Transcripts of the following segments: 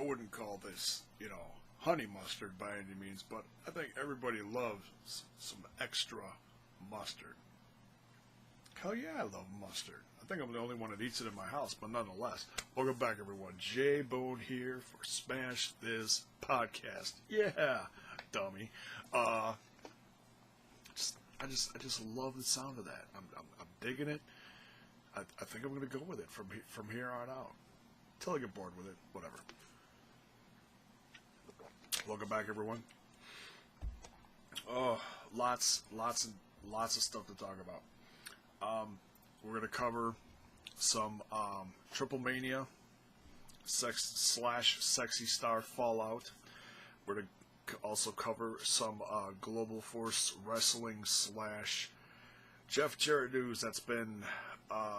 wouldn't call this, honey mustard by any means, but I think everybody loves some extra mustard. Hell yeah, I love mustard. I think I'm the only one that eats it in my house, but nonetheless. Welcome back, everyone. Jay Bone here for Smash This Podcast. Yeah, dummy. I just love the sound of that. I'm digging it. I think I'm gonna go with it from here on out. Till I get bored with it, whatever. Welcome back, everyone. Oh, lots of stuff to talk about. We're gonna cover some TripleMania /Sexy Star Fallout. We're gonna also cover some Global Force Wrestling / Jeff Jarrett news that's been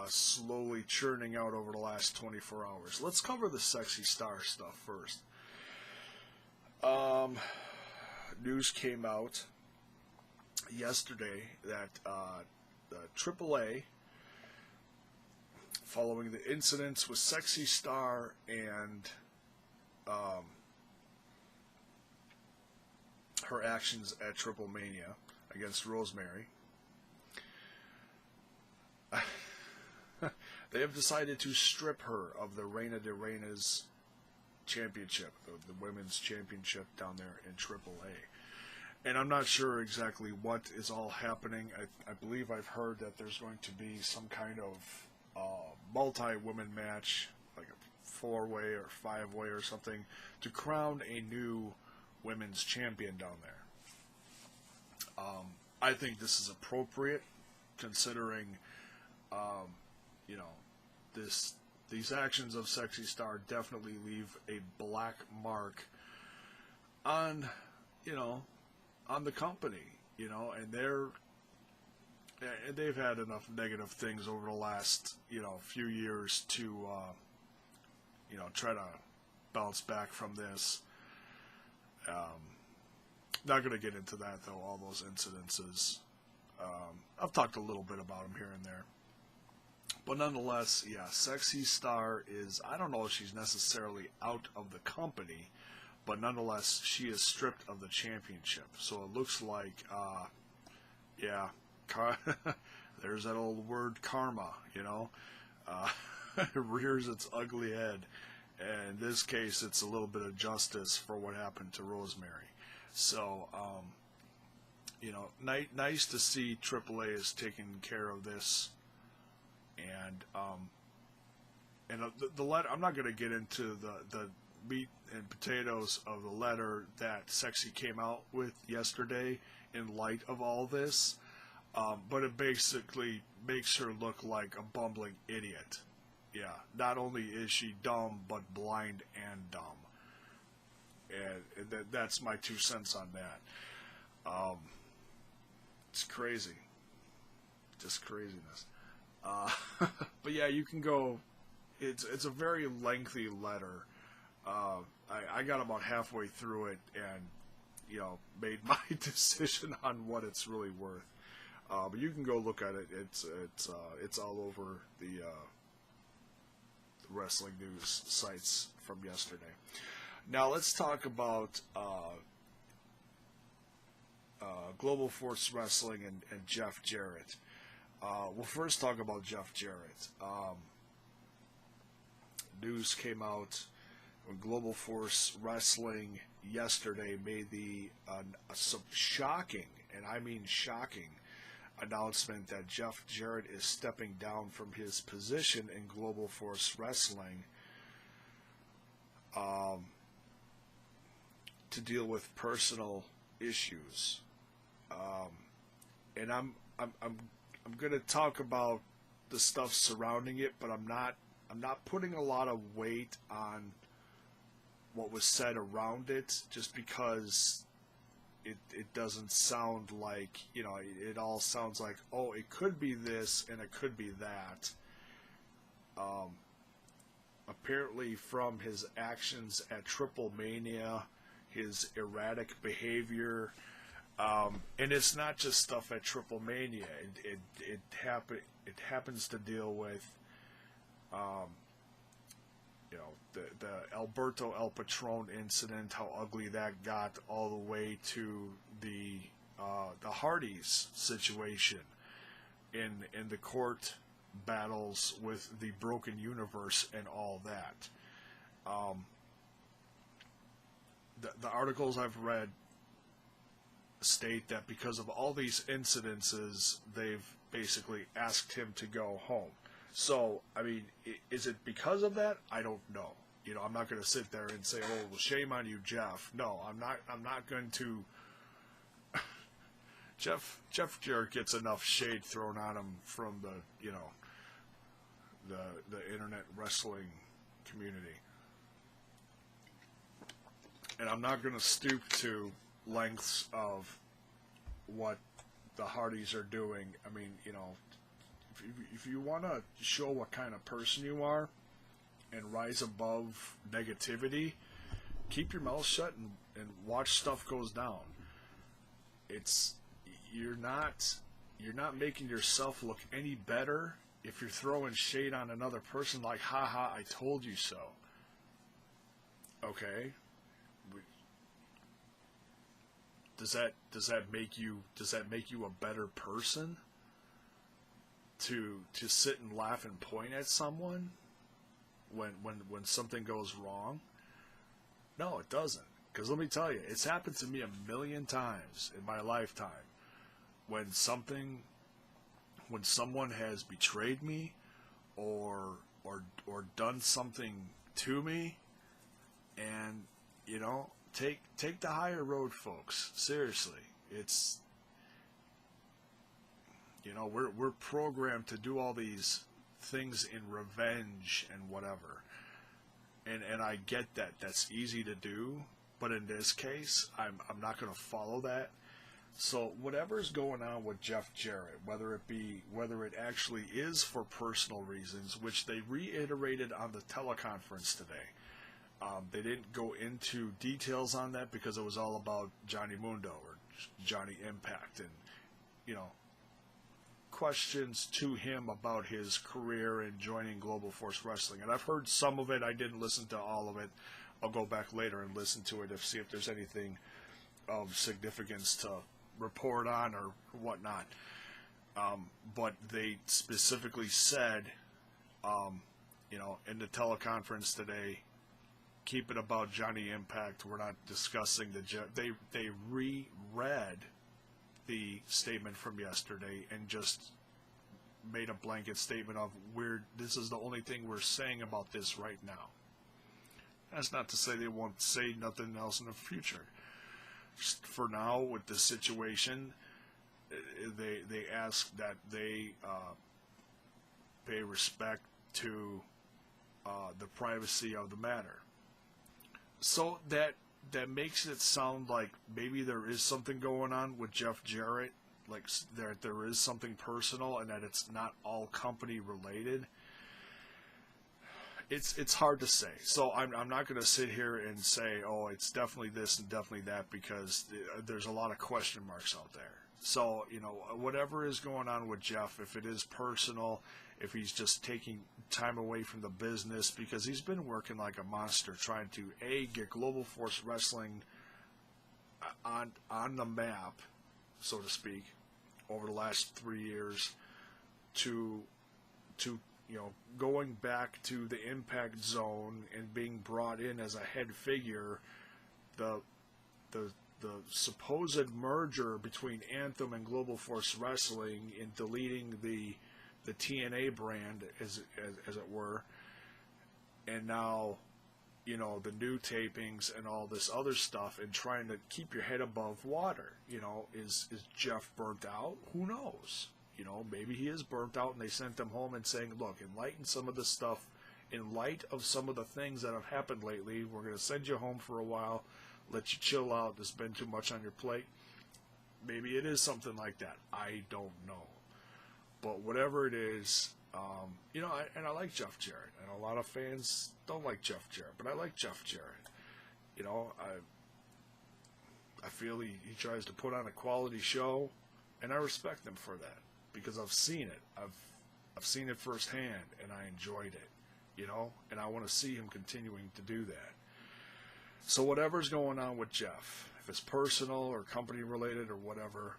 slowly churning out over the last 24 hours. Let's cover the Sexy Star stuff first. News came out yesterday that the AAA, following the incidents with Sexy Star and her actions at TripleMania against Rosemary, they have decided to strip her of the Reina de Reinas championship, the women's championship down there in AAA. And I'm not sure exactly what is all happening. I believe I've heard that there's going to be some kind of multi-women match, like a 4-way or 5-way or something, to crown a new women's champion down there. I think this is appropriate, considering, these actions of Sexy Star definitely leave a black mark on, on the company, and they've had enough negative things over the last, few years to, try to bounce back from this. Not going to get into that, though, all those incidences. I've talked a little bit about them here and there. But nonetheless, yeah, Sexy Star is, I don't know if she's necessarily out of the company, but nonetheless, she is stripped of the championship. So it looks like, there's that old word karma, it rears its ugly head. And in this case, it's a little bit of justice for what happened to Rosemary. So, nice to see AAA is taking care of this. And the letter, I'm not going to get into the meat and potatoes of the letter that Sexy came out with yesterday in light of all this, but it basically makes her look like a bumbling idiot. Yeah, not only is she dumb, but blind and dumb. And that's my 2 cents on that. It's crazy. Just craziness. But yeah, you can go. It's a very lengthy letter. I got about halfway through it and made my decision on what it's really worth. But you can go look at it. It's all over the wrestling news sites from yesterday. Now let's talk about Global Force Wrestling and Jeff Jarrett. We'll first talk about Jeff Jarrett. News came out when Global Force Wrestling yesterday made some shocking, and I mean shocking, announcement that Jeff Jarrett is stepping down from his position in Global Force Wrestling to deal with personal issues. And I'm going to talk about the stuff surrounding it, but I'm not putting a lot of weight on what was said around it, just because it doesn't sound like, it all sounds like, oh, it could be this and it could be that. Apparently from his actions at TripleMania, his erratic behavior, and it's not just stuff at TripleMania. It happens to deal with you know, the Alberto El Patron incident, how ugly that got, all the way to the Hardys situation in the court battles with the broken universe and all that. The articles I've read state that because of all these incidences, they've basically asked him to go home. So, I mean, is it because of that? I don't know. You know, I'm not going to sit there and say, "Oh, well, shame on you, Jeff." No, I'm not going to. Jeff Jarrett gets enough shade thrown on him from the the internet wrestling community, and I'm not going to stoop to lengths of what the Hardys are doing. I mean, you know, if you want to show what kind of person you are and rise above negativity, keep your mouth shut and watch stuff goes down. You're not making yourself look any better if you're throwing shade on another person like, haha, I told you so. Okay? Does that make you a better person to sit and laugh and point at someone when something goes wrong? No, it doesn't. Because let me tell you, it's happened to me a million times in my lifetime. When someone has betrayed me or done something to me, and you know, take the higher road, folks. Seriously, it's, you know, we're programmed to do all these things in revenge and whatever, and I get that that's easy to do, but in this case, I'm not going to follow that. So whatever's going on with Jeff Jarrett, whether it actually is for personal reasons, which they reiterated on the teleconference today. They didn't go into details on that because it was all about Johnny Mundo or Johnny Impact, and you know, questions to him about his career and joining Global Force Wrestling. And I've heard some of it. I didn't listen to all of it. I'll go back later and listen to it to see if there's anything of significance to report on or whatnot. But they specifically said, you know, in the teleconference today, keep it about Johnny Impact. We're not discussing they reread the statement from yesterday and just made a blanket statement of this is the only thing we're saying about this right now. That's not to say they won't say nothing else in the future. Just for now, with this situation, they ask that they pay respect to the privacy of the matter. So that makes it sound like maybe there is something going on with Jeff Jarrett, like there is something personal, and that it's not all company related. It's hard to say. So I'm not going to sit here and say, oh, it's definitely this and definitely that, because there's a lot of question marks out there. So, you know, whatever is going on with Jeff, if it is personal, if he's just taking time away from the business, because he's been working like a monster trying to, get Global Force Wrestling on the map, so to speak, over the last 3 years, to you know, going back to the Impact Zone and being brought in as a head figure. The supposed merger between Anthem and Global Force Wrestling in deleting the TNA brand, as it were, and now, you know, the new tapings and all this other stuff, and trying to keep your head above water. You know, is Jeff burnt out? Who knows? You know, maybe he is burnt out, and they sent him home and saying, look, in light of some of the things that have happened lately, we're going to send you home for a while, let you chill out, there's been too much on your plate. Maybe it is something like that. I don't know. But whatever it is, you know, I like Jeff Jarrett. And a lot of fans don't like Jeff Jarrett, but I like Jeff Jarrett. You know, I feel he tries to put on a quality show, and I respect him for that, because I've seen it. I've seen it firsthand, and I enjoyed it. and I want to see him continuing to do that. So whatever's going on with Jeff, if it's personal or company related or whatever,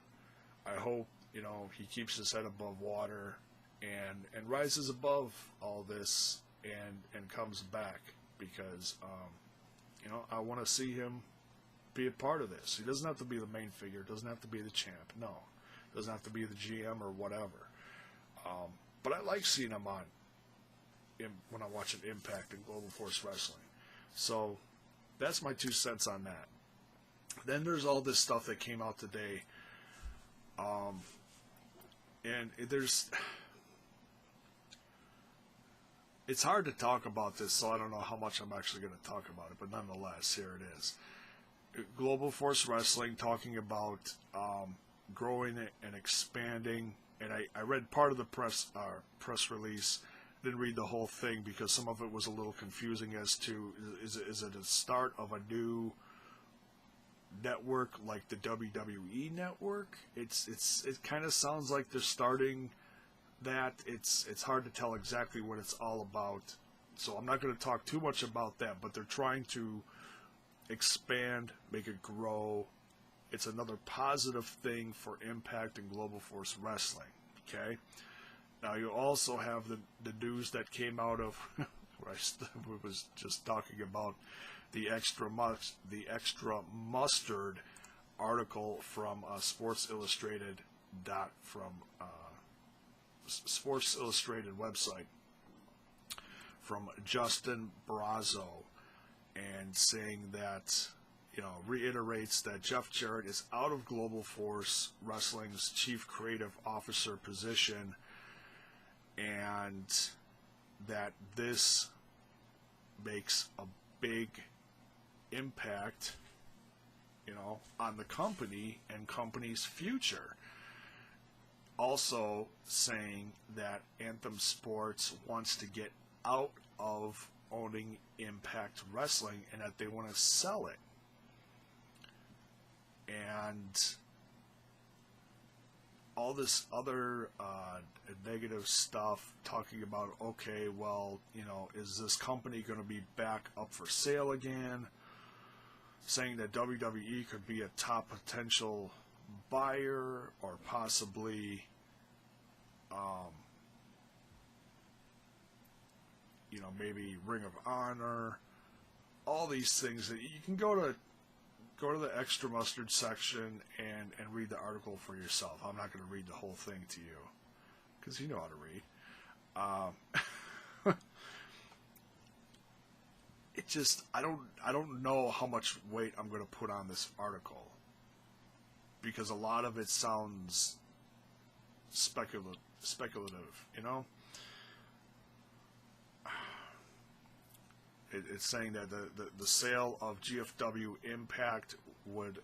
I hope, he keeps his head above water and rises above all this and comes back, because, I want to see him be a part of this. He doesn't have to be the main figure, doesn't have to be the champ, no. Doesn't have to be the GM or whatever. But I like seeing him when I watch an Impact and Global Force Wrestling. So that's my 2 cents on that. Then there's all this stuff that came out today. And it's hard to talk about this, so I don't know how much I'm actually going to talk about it, but nonetheless, here it is. Global Force Wrestling talking about growing it and expanding, and I read part of the press release. Didn't read the whole thing because some of it was a little confusing as to is it a start of a new network like the WWE network? It kind of sounds like they're starting that. It's hard to tell exactly what it's all about, so I'm not going to talk too much about that, but they're trying to expand, make it grow. It's another positive thing for Impact and Global Force Wrestling. Okay, now you also have the news that came out of where I was just talking about the extra mustard article from Sports Illustrated Sports Illustrated website from Justin Barrazo, and saying that, reiterates that Jeff Jarrett is out of Global Force Wrestling's Chief Creative Officer position, and that this makes a big impact, on the company and company's future. Also saying that Anthem Sports wants to get out of owning Impact Wrestling and that they want to sell it. And all this other negative stuff talking about, okay, well, is this company going to be back up for sale again? Saying that WWE could be a top potential buyer, or possibly, maybe Ring of Honor. All these things that you can go to the extra mustard section and read the article for yourself. I'm not going to read the whole thing to you because you know how to read. It just, I don't know how much weight I'm going to put on this article, because a lot of it sounds speculative, It's saying that the sale of GFW Impact would,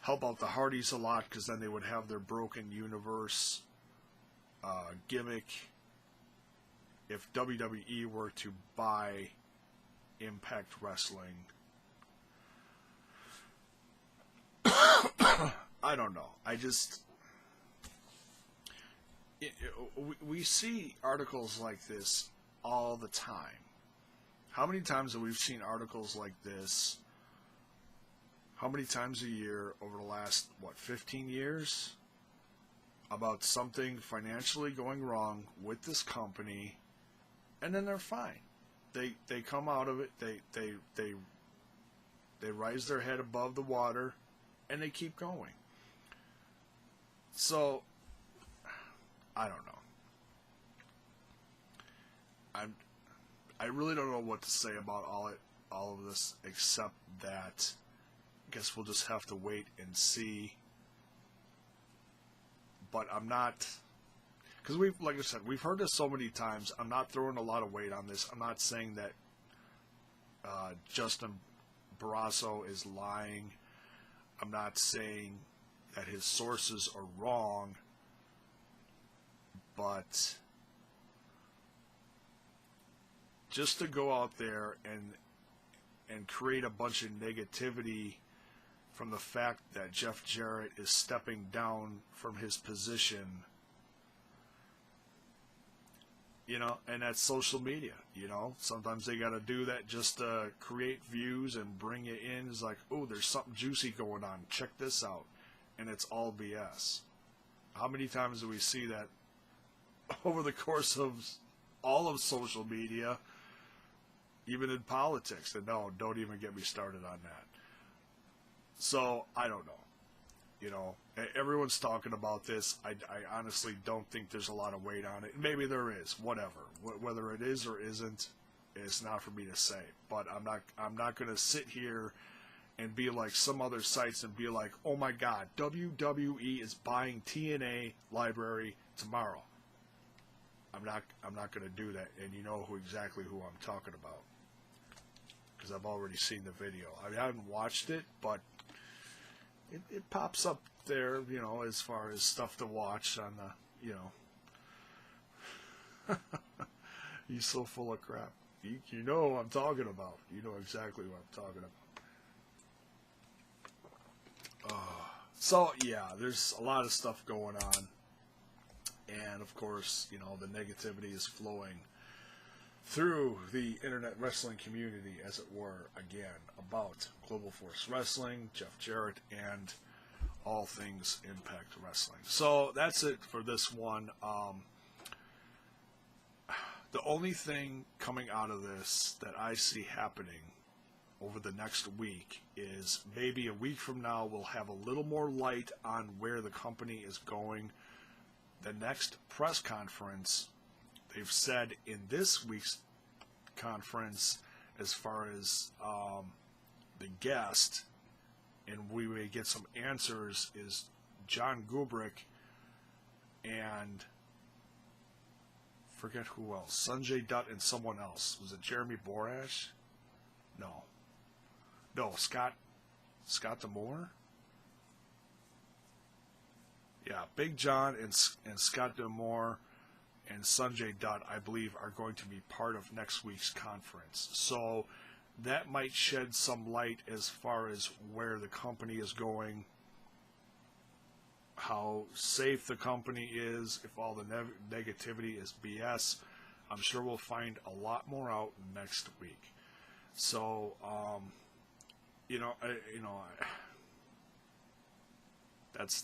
help out the Hardys a lot, because then they would have their broken universe gimmick. If WWE were to buy Impact Wrestling, I don't know. We see articles like this all the time. How many times have we seen articles like this? How many times a year over the last, 15 years? About something financially going wrong with this company, and then they're fine. They come out of it, they rise their head above the water, and they keep going. So, I don't know. I really don't know what to say about all of this, except that I guess we'll just have to wait and see. But I'm not, because like I said, we've heard this so many times. I'm not throwing a lot of weight on this. I'm not saying that Justin Barrasso is lying. I'm not saying that his sources are wrong. But just to go out there and create a bunch of negativity from the fact that Jeff Jarrett is stepping down from his position, You know, and that's social media, you know. Sometimes they got to do that just to create views and bring you in. It's like, oh, there's something juicy going on. Check this out. And it's all BS. How many times do we see that over the course of all of social media, even in politics? And no, don't even get me started on that. So, I don't know. You know, everyone's talking about this. I honestly don't think there's a lot of weight on it. Maybe there is. Whatever. Whether it is or isn't, it's not for me to say. But I'm not going to sit here and be like some other sites and be like, oh my God, WWE is buying TNA library tomorrow. I'm not going to do that. And you know exactly who I'm talking about, because I've already seen the video. I haven't watched it, but it pops up there, you know, as far as stuff to watch on the, you know. He's so full of crap. You know what I'm talking about. You know exactly what I'm talking about. So, yeah, there's a lot of stuff going on. And, of course, you know, the negativity is flowing through the internet wrestling community, as it were, again, about Global Force Wrestling, Jeff Jarrett, and all things Impact Wrestling. So that's it for this one. The only thing coming out of this that I see happening over the next week is maybe a week from now we'll have a little more light on where the company is going. The next press conference, they've said in this week's conference, as far as the guest, and we may get some answers, is John Gubrick and forget who else, Sanjay Dutt and someone else. Was it Jeremy Borash? No, Scott D'Amore? Yeah, Big John and Scott D'Amore and Sanjay Dutt, I believe, are going to be part of next week's conference. So that might shed some light as far as where the company is going, how safe the company is, if all the negativity is BS. I'm sure we'll find a lot more out next week. So,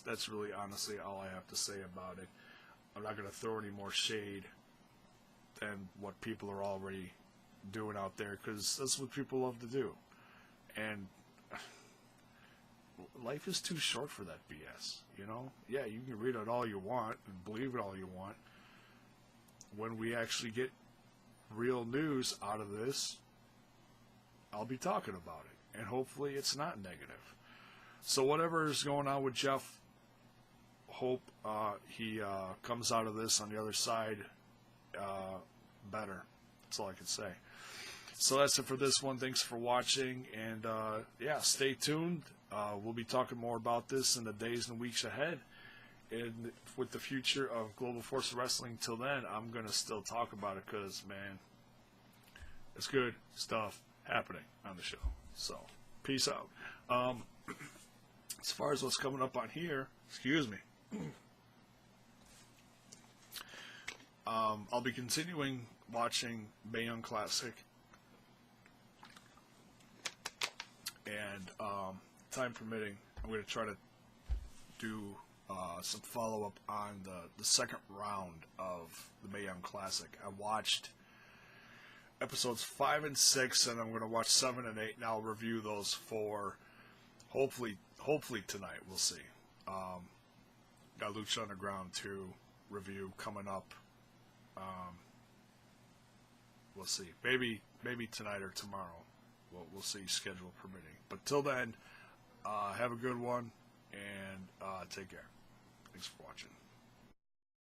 that's really honestly all I have to say about it. I'm not going to throw any more shade than what people are already doing out there, because that's what people love to do. And life is too short for that BS, you know? Yeah, you can read it all you want and believe it all you want. When we actually get real news out of this, I'll be talking about it. And hopefully it's not negative. So whatever is going on with Jeff, hope he comes out of this on the other side better. That's all I can say. So that's it for this one. Thanks for watching. And yeah, stay tuned. We'll be talking more about this in the days and weeks ahead. And with the future of Global Force Wrestling, till then, I'm going to still talk about it because, man, it's good stuff happening on the show. So, peace out. As far as what's coming up on here, excuse me, I'll be continuing watching Mae Young Classic. And time permitting, I'm going to try to do some follow-up on the second round of the Mae Young Classic. I watched episodes 5 and 6, and I'm going to watch 7 and 8, and I'll review those for hopefully tonight. We'll see. Got Lucha Underground 2 review coming up. We'll see. Maybe tonight or tomorrow. We'll see, schedule permitting. But till then, have a good one, and take care. Thanks for watching.